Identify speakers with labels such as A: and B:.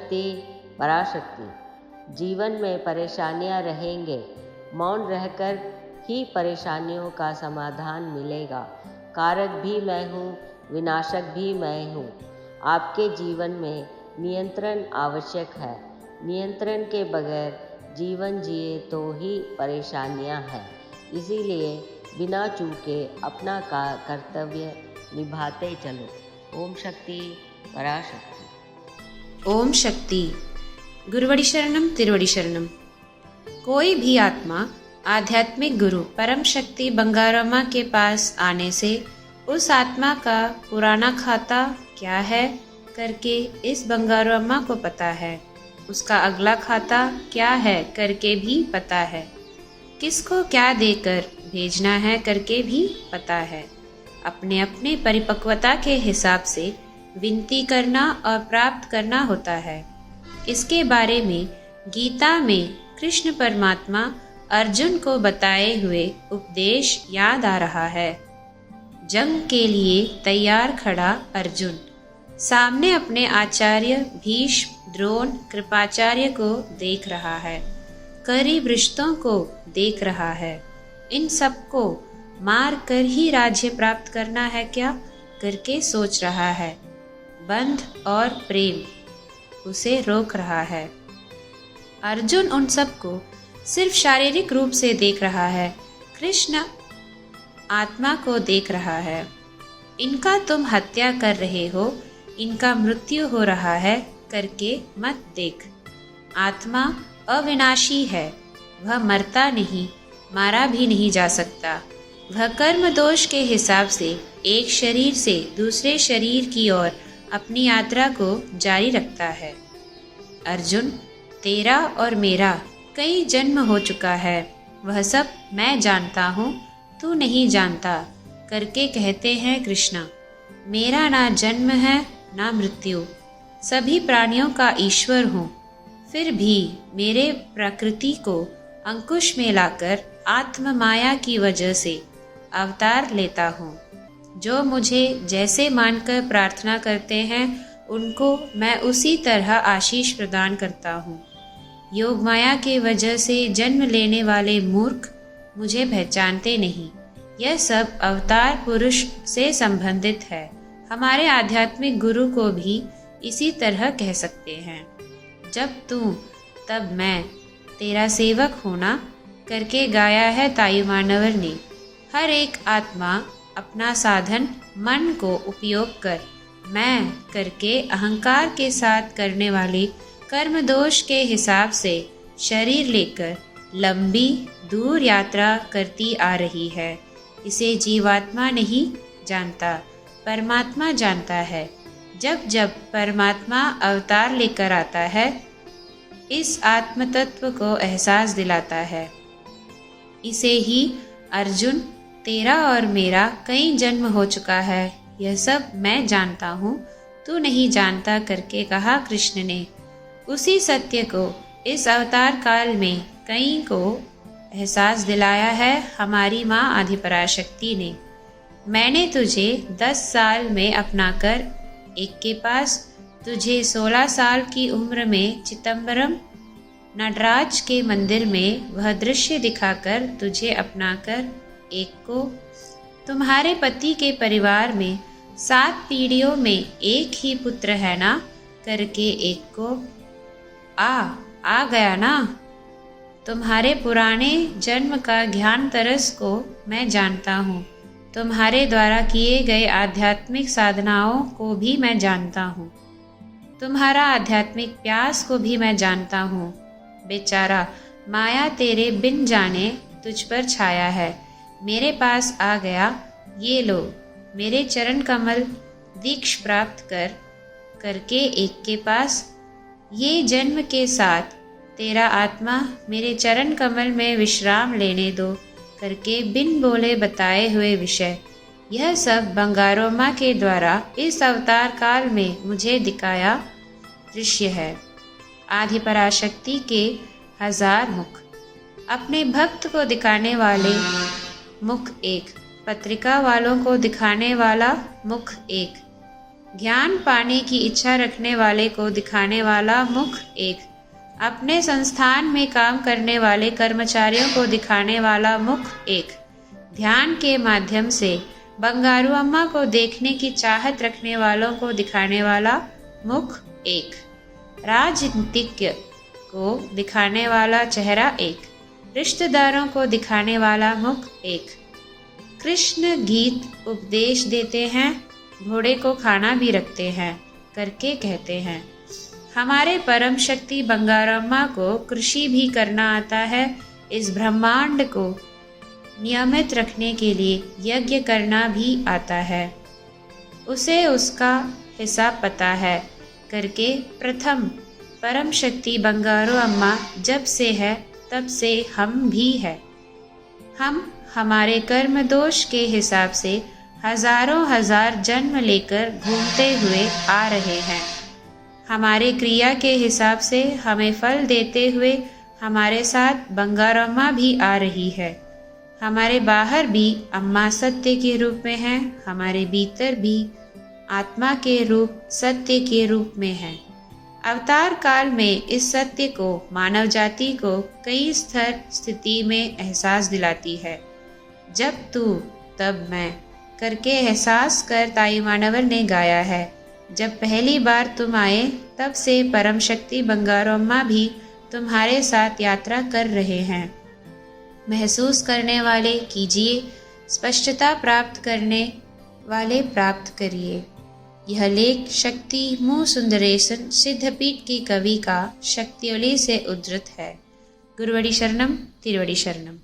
A: शक्ति पराशक्ति। जीवन में परेशानियां रहेंगे, मौन रहकर ही परेशानियों का समाधान मिलेगा। कारक भी मैं हूँ, विनाशक भी मैं हूँ। आपके जीवन में नियंत्रण आवश्यक है। नियंत्रण के बगैर जीवन जिए तो ही परेशानियां हैं। इसीलिए बिना चूके अपना कर्तव्य निभाते चलो। ओम शक्ति पराशक्ति।
B: ओम शक्ति। गुरुवड़ी शरणम तिरुवड़ी शरणम। कोई भी आत्मा आध्यात्मिक गुरु परम शक्ति बंगारामा के पास आने से उस आत्मा का पुराना खाता क्या है करके इस बंगारामा को पता है, उसका अगला खाता क्या है करके भी पता है, किसको क्या देकर भेजना है करके भी पता है। अपने अपने परिपक्वता के हिसाब से विनती करना और प्राप्त करना होता है। इसके बारे में गीता में कृष्ण परमात्मा अर्जुन को बताए हुए उपदेश याद आ रहा है। जंग के लिए तैयार खड़ा अर्जुन सामने अपने आचार्य भीष्म, द्रोण, कृपाचार्य को देख रहा है, करीब रिश्तों को देख रहा है। इन सबको मार कर ही राज्य प्राप्त करना है क्या करके सोच रहा है। बंध और प्रेम उसे रोक रहा है। अर्जुन उन सबको सिर्फ शारीरिक रूप से देख रहा है, कृष्ण आत्मा को देख रहा है। इनका तुम हत्या कर रहे हो, इनका मृत्यु हो रहा है करके मत देख। आत्मा अविनाशी है, वह मरता नहीं, मारा भी नहीं जा सकता। वह कर्म दोष के हिसाब से एक शरीर से दूसरे शरीर की ओर अपनी यात्रा को जारी रखता है। अर्जुन, तेरा और मेरा कई जन्म हो चुका है, वह सब मैं जानता हूँ, तू नहीं जानता करके कहते हैं कृष्णा। मेरा ना जन्म है ना मृत्यु, सभी प्राणियों का ईश्वर हूँ। फिर भी मेरे प्रकृति को अंकुश में लाकर आत्म माया की वजह से अवतार लेता हूँ। जो मुझे जैसे मानकर प्रार्थना करते हैं उनको मैं उसी तरह आशीष प्रदान करता हूँ। योग माया के वजह से जन्म लेने वाले मूर्ख मुझे पहचानते नहीं। यह सब अवतार पुरुष से संबंधित है। हमारे आध्यात्मिक गुरु को भी इसी तरह कह सकते हैं। जब तू तब मैं, तेरा सेवक होना करके गाया है तायु मानवर ने। हर एक आत्मा अपना साधन मन को उपयोग कर मैं करके अहंकार के साथ करने वाली कर्म दोष के हिसाब से शरीर लेकर लंबी दूर यात्रा करती आ रही है। इसे जीवात्मा नहीं जानता, परमात्मा जानता है। जब जब परमात्मा अवतार लेकर आता है, इस आत्म तत्व को एहसास दिलाता है। इसे ही अर्जुन, तेरा और मेरा कई जन्म हो चुका है, यह सब मैं जानता हूँ, तू नहीं जानता करके कहा कृष्ण ने। उसी सत्य को इस अवतार काल में कई को एहसास दिलाया है हमारी माँ आदिपराशक्ति ने। मैंने तुझे 10 साल में अपनाकर एक के पास, तुझे 16 साल की उम्र में चिदंबरम नटराज के मंदिर में वह दृश्य दिखाकर तुझे अपनाकर एक को, तुम्हारे पति के परिवार में 7 पीढ़ियों में एक ही पुत्र है ना करके एक को आ गया ना। तुम्हारे पुराने जन्म का ज्ञान तरस को मैं जानता हूँ। तुम्हारे द्वारा किए गए आध्यात्मिक साधनाओं को भी मैं जानता हूँ। तुम्हारा आध्यात्मिक प्यास को भी मैं जानता हूँ। बेचारा माया तेरे बिन जाने तुझ पर छाया है, मेरे पास आ गया। ये लो मेरे चरण कमल दीक्ष प्राप्त करके एक के पास, ये जन्म के साथ तेरा आत्मा मेरे चरण कमल में विश्राम लेने दो करके बिन बोले बताए हुए विषय, यह सब बंगारोमा के द्वारा इस अवतार काल में मुझे दिखाया दृश्य है। आदिपराशक्ति के 1000 मुख, अपने भक्त को दिखाने वाले मुख एक, पत्रिका वालों को दिखाने वाला मुख एक। ज्ञान पाने की इच्छा रखने वाले को दिखाने वाला मुख एक, अपने संस्थान में काम करने वाले कर्मचारियों को दिखाने वाला मुख एक, ध्यान के माध्यम से बंगारू अम्मा को देखने की चाहत रखने वालों को दिखाने वाला मुख एक, राजनीतिज्ञ को दिखाने वाला चेहरा एक, रिश्तेदारों को दिखाने वाला मुख एक। कृष्ण गीत उपदेश देते हैं, घोड़े को खाना भी रखते हैं करके कहते हैं। हमारे परम शक्ति बंगारम्मा को कृषि भी करना आता है। इस ब्रह्मांड को नियमित रखने के लिए यज्ञ करना भी आता है। उसे उसका हिसाब पता है करके प्रथम परम शक्ति बंगारू अम्मा जब से है तब से हम भी है। हम हमारे कर्म दोष के हिसाब से हजारों हजार जन्म लेकर घूमते हुए आ रहे हैं। हमारे क्रिया के हिसाब से हमें फल देते हुए हमारे साथ बंगारू अम्मा भी आ रही है। हमारे बाहर भी अम्मा सत्य के रूप में है, हमारे भीतर भी आत्मा के रूप सत्य के रूप में है। अवतार काल में इस सत्य को मानव जाति को कई स्तर स्थिति में एहसास दिलाती है। जब तू तब मैं करके एहसास कर ताई मानवर ने गाया है। जब पहली बार तुम आए तब से परम शक्ति बंगारू अम्मा भी तुम्हारे साथ यात्रा कर रहे हैं। महसूस करने वाले कीजिए, स्पष्टता प्राप्त करने वाले प्राप्त करिए। यह लेख शक्ति मु सुंदरेशन सिद्धपीठ की कवि का शक्तियोली से उद्धृत है। गुरुवड़ी शरणम तिरुवड़ी शरणम।